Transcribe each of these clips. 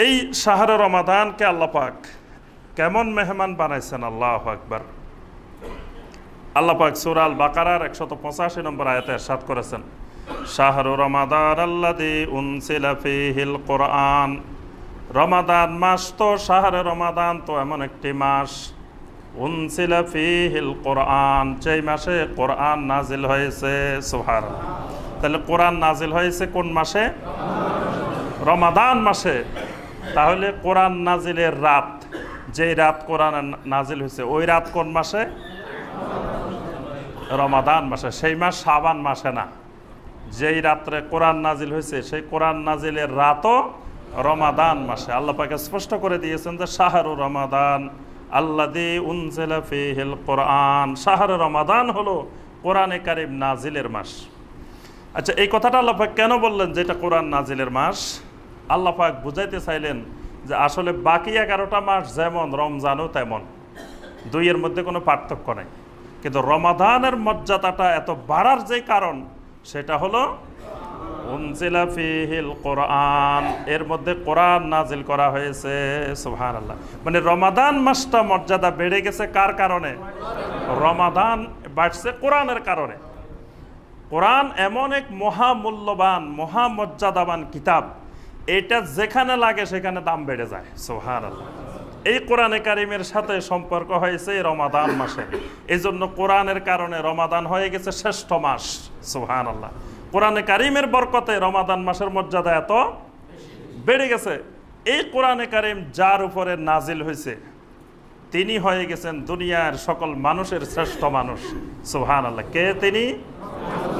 এই শাহরে রমাদানকে আল্লাহ পাক কেমন মেহমান বানাইছেন, আল্লাহু আকবার। আল্লাহ পাক সূরা আল বাকারার 185 নম্বর আয়াতে ইরশাদ করেছেন, শাহরু রমাদান আল্লাযী উনসিলা ফীহিল কোরআন। রমাদান মাস তো, শাহরে রমাদান তো এমন একটি মাস, উনসিলা ফীহিল কোরআন, যেই মাসে কোরআন নাজিল হয়েছে। সুবহানাল্লাহ। তাহলে কোরআন নাজিল হয়েছে কোন মাসে? রমাদান মাসে। তাহলে কোরআন নাজিলের রাত, যেই রাত কোরআন নাজিল হয়েছে, ওই রাত কোন মাসে? রমাদান মাসে। সেই মাস শাবান মাসে না। যেই রাত্রে কোরআন নাজিল হয়েছে, সেই কোরআন নাজিলের রাতও রমাদান মাসে। আল্লাহ পাক স্পষ্ট করে দিয়েছেন যে শাহরু রমাদান আল্লাযী উনজিলা ফীহিল কোরআন। শাহরু রমাদান হলো কোরআনে কারীম নাজিলের মাস। আচ্ছা, এই কথাটা আল্লাহ পাক কেন বললেন যে এটা কোরআন নাজিলের মাস? আল্লাহ পাক বুঝাইতে চাইলেন যে আসলে বাকি 11টা মাস যেমন, রমজানও তেমন, দুইয়ের মধ্যে কোনো পার্থক্য নেই। কিন্তু রমাদানের মর্যাদাটা এত বাড়ার যে কারণ, সেটা হলো উনজিলা ফীহিল কোরআন, এর মধ্যে কোরআন নাজিল করা হয়েছে। সুবহানাল্লাহ। মানে রমাদান মাসটা মর্যাদা বেড়ে গেছে কার কারণে? রমাদান বাড়ছে কোরআনের কারণে। কোরআন এমন এক মহামূল্যবান, মহামর্যাদাবান কিতাব, এটা যেখানে লাগে সেখানে দাম বেড়ে যায়। সুবহানাল্লাহ। এই কোরআনে কারিমের সাথে সম্পর্ক হয়েছে রমাদান মাসে। এই জন্য কোরআনের কারণে রমাদান হয়ে গেছে শ্রেষ্ঠ মাস। সুবহানাল্লাহ। কোরআনে কারিমের বরকতে রমাদান মাসের মর্যাদা এত বেড়ে গেছে। এই কোরআনে কারিম যার উপরে নাজিল হয়েছে, তিনি হয়ে গেছেন দুনিয়ার সকল মানুষের শ্রেষ্ঠ মানুষ। সুবহানাল্লাহ। কে তিনি?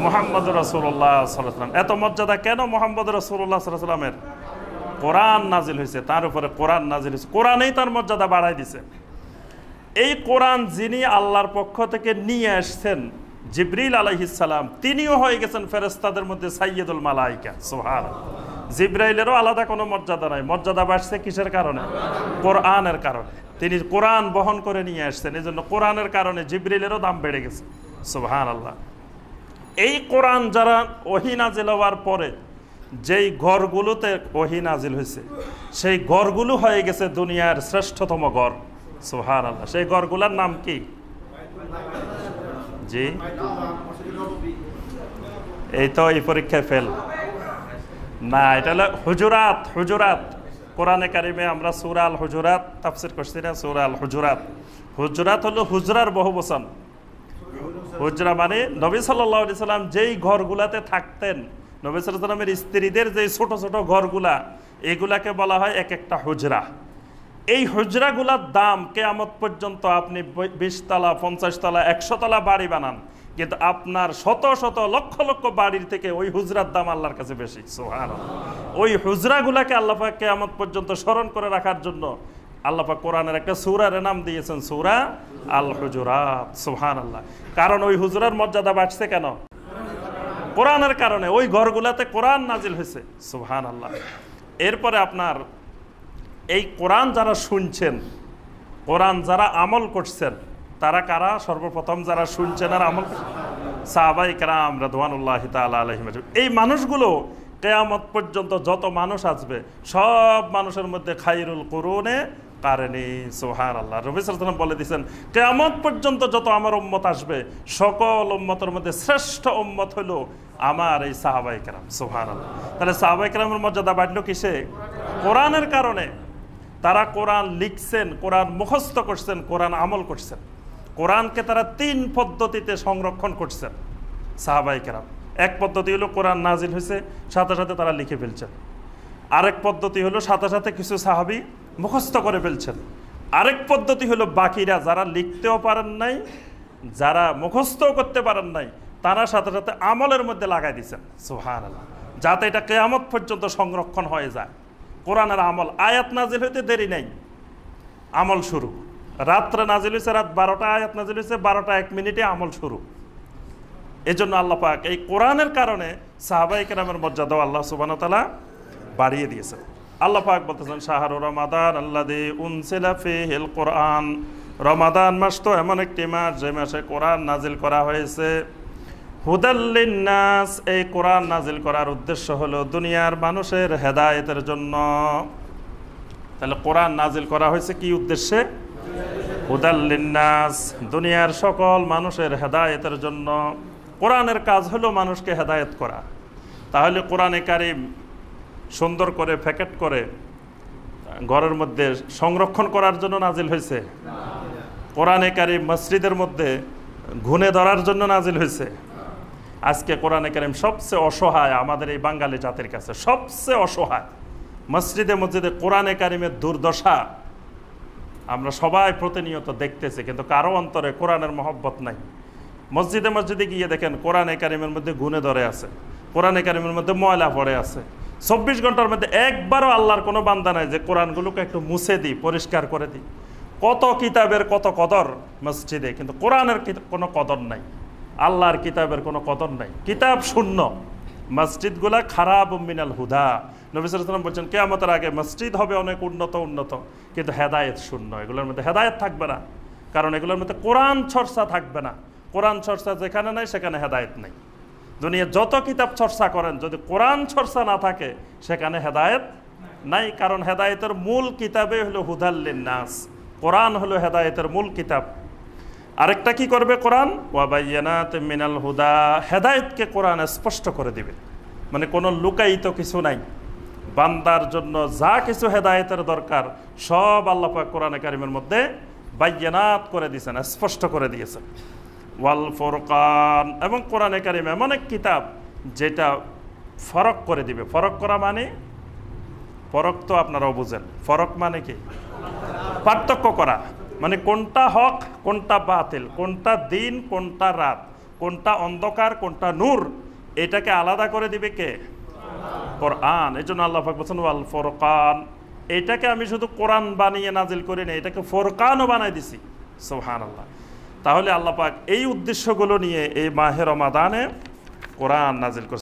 মুহাম্মদ রাসূলুল্লাহ সাল্লাল্লাহু আলাইহি ওয়াসাল্লাম। এত মর্যাদা কেন মুহাম্মদ রাসূলুল্লাহ সাল্লাল্লাহু আলাইহি ওয়াসাল্লামের? কোরআন নাজিল হয়েছে, তার উপরে কোরআন নাজিল হয়েছে, কোরআনেই তার মর্যাদা বাড়াই দিছে। এই কোরআন যিনি আল্লাহর পক্ষ থেকে নিয়ে আসছেন, জিবরিল আলাইহিস সালাম, তিনিও হয়ে গেছেন ফেরেশতাদের মধ্যে সাইয়্যিদুল মালায়েকা। সুবহানাল্লাহ। জিবরাইলেরও আলাদা কোনো মর্যাদা নাই। মর্যাদা বাড়ছে কিসের কারণে? কোরআনের কারণে। তিনি কোরআন বহন করে নিয়ে আসছেন, এই জন্য কোরআনের কারণে জিবরিলেরও দাম বেড়ে গেছে। সুবহানাল্লাহ। এই কোরআন যারা ওহী নাজিল হওয়ার পরে যেই ঘরগুলোতে ওহী নাজিল হয়েছে, সেই ঘরগুলো হয়ে গেছে দুনিয়ার শ্রেষ্ঠতম ঘর। সুবহানাল্লাহ। সেই ঘরগুলোর নাম কি? জি, এই তো এই পরীক্ষায় ফেল না, এটা হলো হুজুরাত। হুজুরাত কোরআনে কারিমে আমরা সূরা আল হুজুরাত তাফসীর করছি না? সূরা আল হুজুরাত। হুজুরাত হলো হুজরার বহুবচন। হুজরা মানে নবী সাল্লাল্লাহু আলাইহি সাল্লাম যেই ঘরগুলাতে থাকতেন, নবী সাল্লাল্লাহু আলাইহি সাল্লামের স্ত্রীদের যে ছোট ছোট ঘরগুলা, এগুলাকে বলা হয় এক একটা হুজরা। এই হুজরাগুলার দাম কিয়ামত পর্যন্ত আপনি 20 তলা, 50 তলা, 100 তলা বাড়ি বানান, কিন্তু আপনার শত শত লক্ষ লক্ষ বাড়ির থেকে ওই হুজরার দাম আল্লাহর কাছে বেশি। সুবহানাল্লাহ। ওই হুজরাগুলাকে আল্লাহ পাক কিয়ামত পর্যন্ত স্মরণ করে রাখার জন্য আল্লাহ পাক কোরআনের একটা সূরার নাম দিয়েছেন সূরা আল হুজুরাত। সুবহানাল্লাহ। কারণ ওই হুজরার মর্যাদা বাড়ছে কেন? কোরআনের কারণে। ওই ঘরগুলাতে কোরআন নাজিল হয়েছে। সুবহানাল্লাহ। এরপরে আপনার এই কোরআন যারা শুনছেন, কোরআন যারা আমল করছেন, তারা কারা? সর্বপ্রথম যারা শুনছেন আর আমল, সাহাবায়ে কেরাম রাদিয়াল্লাহু তাআলা আলাইহিম। এই মানুষগুলো কিয়ামত পর্যন্ত যত মানুষ আসবে, সব মানুষের মধ্যে খায়রুল কুরুনে কারণী। সুবহানাল্লাহ। নবী সাল্লাল্লাহু আলাইহি ওয়াসাল্লাম বলে দিয়েছেন, কিয়ামত পর্যন্ত যত আমার উম্মত আসবে, সকল উম্মতের মধ্যে শ্রেষ্ঠ উম্মত হলো আমার এই সাহাবায়ে কেরাম। সুবহানাল্লাহ। তাহলে সাহাবায়ে কেরামের মর্যাদা বাড়লো কিসে? কোরআনের কারণে। তারা কোরআন লিখছেন, কোরআন মুখস্থ করছেন, কোরআন আমল করছেন। কোরআনকে তারা 3 পদ্ধতিতে সংরক্ষণ করছেন সাহাবায়ে কেরাম। এক পদ্ধতি হলো কোরআন নাজিল হয়েছে, সাথে সাথে তারা লিখে ফেলছেন। আরেক পদ্ধতি হলো সাথে সাথে কিছু সাহাবী মুখস্থ করে ফেলছেন। আরেক পদ্ধতি হলো বাকিরা যারা লিখতেও পারেন নাই, যারা মুখস্থও করতে পারেন নাই, তারা সাথে সাথে আমলের মধ্যে লাগাই দিয়েছেন। সুবহানাল্লাহ। যাতে এটা কিয়ামত পর্যন্ত সংরক্ষণ হয়ে যায়। কোরআনের আমল, আয়াত নাজিল হইতে দেরি নাই, আমল শুরু। রাত্রে নাজিল হয়েছে, রাত 12টা আয়াত নাজিল হয়েছে, 12টা 1 মিনিটে আমল শুরু। এই জন্য আল্লাহ পাক এই কোরআনের কারণে সাহাবায়ে কেরামের মর্যাদাও আল্লাহ সুবহানাহু ওয়া তাআলা বাড়িয়ে দিয়েছেন। আল্লাহ পাক বলতেছেন, শাহরু রমাদান আল্লাযী উনসিলা ফীহিল কোরআন। রমাদান মাস তো এমন একটি মাস যে মাসে কোরআন নাজিল করা হয়েছে। হুদাল লিন্নাস, এই কোরআন নাজিল করার উদ্দেশ্য হলো দুনিয়ার মানুষের হেদায়েতের জন্য। তাহলে কোরআন নাজিল করা হয়েছে কি উদ্দেশ্যে? হুদাল লিন্নাস, দুনিয়ার সকল মানুষের হেদায়েতের জন্য। কোরআনের কাজ হলো মানুষকে হেদায়েত করা। তাহলে কোরআনে কারিম সুন্দর করে প্যাকেট করে ঘরের মধ্যে সংরক্ষণ করার জন্য নাজিল হয়েছে? কোরআনে কারিম মসজিদের মধ্যে ঘুণে ধরার জন্য নাজিল হয়েছে? আজকে কোরআনে কারিম সবচেয়ে অসহায় আমাদের এই বাঙালি জাতির কাছে, সবচেয়ে অসহায়। মসজিদে মসজিদে কোরআনে কারিমের দুর্দশা আমরা সবাই প্রতিনিয়ত দেখতেছি, কিন্তু কারো অন্তরে কোরআনের মহব্বত নাই। মসজিদে মসজিদে গিয়ে দেখেন কোরআনে কারিমের মধ্যে গুণে ধরে আছে, কোরআনে কারিমের মধ্যে ময়লা পড়ে আছে। 24 ঘন্টার মধ্যে একবারও আল্লাহর কোনো বান্দা নাই যে কোরআনগুলোকে একটু মুছে দিই, পরিষ্কার করে দিই। কত কিতাবের কত কদর মসজিদে, কিন্তু কোরআনের কোনো কদর নাই, আল্লাহর কিতাবের কোনো কদর নাই। কিতাব শূন্য, মসজিদগুলা খারাপ মিনাল হুদা। নবী সাল্লাল্লাহু আলাইহি ওয়াসাল্লাম বলছেন কিয়ামতের আগে মসজিদ হবে অনেক উন্নত, কিন্তু হেদায়েত শূন্য। এগুলোর মধ্যে হেদায়েত থাকবে না, কারণ এগুলোর মধ্যে কোরআন চর্চা থাকবে না। কোরআন চর্চা যেখানে নাই সেখানে হেদায়েত নেই। দুনিয়ার যত কিতাব চর্চা করেন, যদি কোরআন চর্চা না থাকে সেখানে হেদায়েত নাই, কারণ হেদায়েতের মূল কিতাবে হলো হুদাল লিন্নাস। কোরআন হলো হেদায়েতের মূল কিতাব। আরেকটা কি করবে কোরআন? ওয়া বায়্যানাত মিনাল হুদা, হেদায়েতকে কোরআন স্পষ্ট করে দিবে, মানে কোনো লুকায়িত কিছু নাই। বান্দার জন্য যা কিছু হেদায়েতের দরকার সব আল্লাহ পাক কোরআনে কারিমের মধ্যে বায়্যানাত করে দিয়েছেন, স্পষ্ট করে দিয়েছেন। ওয়াল ফুরকান, এবং কোরআনে কারিম এমন এক কিতাব যেটা ফরক করে দিবে। ফরক করা মানে, ফরক তো আপনারাও বুঝেন, ফরক মানে কি? পার্থক্য করা, মানে কোনটা হক কোনটা বাতিল, কোনটা দিন কোনটা রাত, কোনটা অন্ধকার কোনটা নূর, এটাকে আলাদা করে দিবে কে? কোরআন। এই জন্য আল্লাহ পাক বলেছেন ওয়াল ফুরকান। এটাকে আমি শুধু কোরআন বানিয়ে নাজিল করি না, এটাকে ফুরকানও বানাই দিছি। সুবহানাল্লাহ। তাহলে আল্লাহ পাক এই উদ্দেশ্যগুলো নিয়ে এই মাহে রমাদানে কোরআন নাজিল করছেন।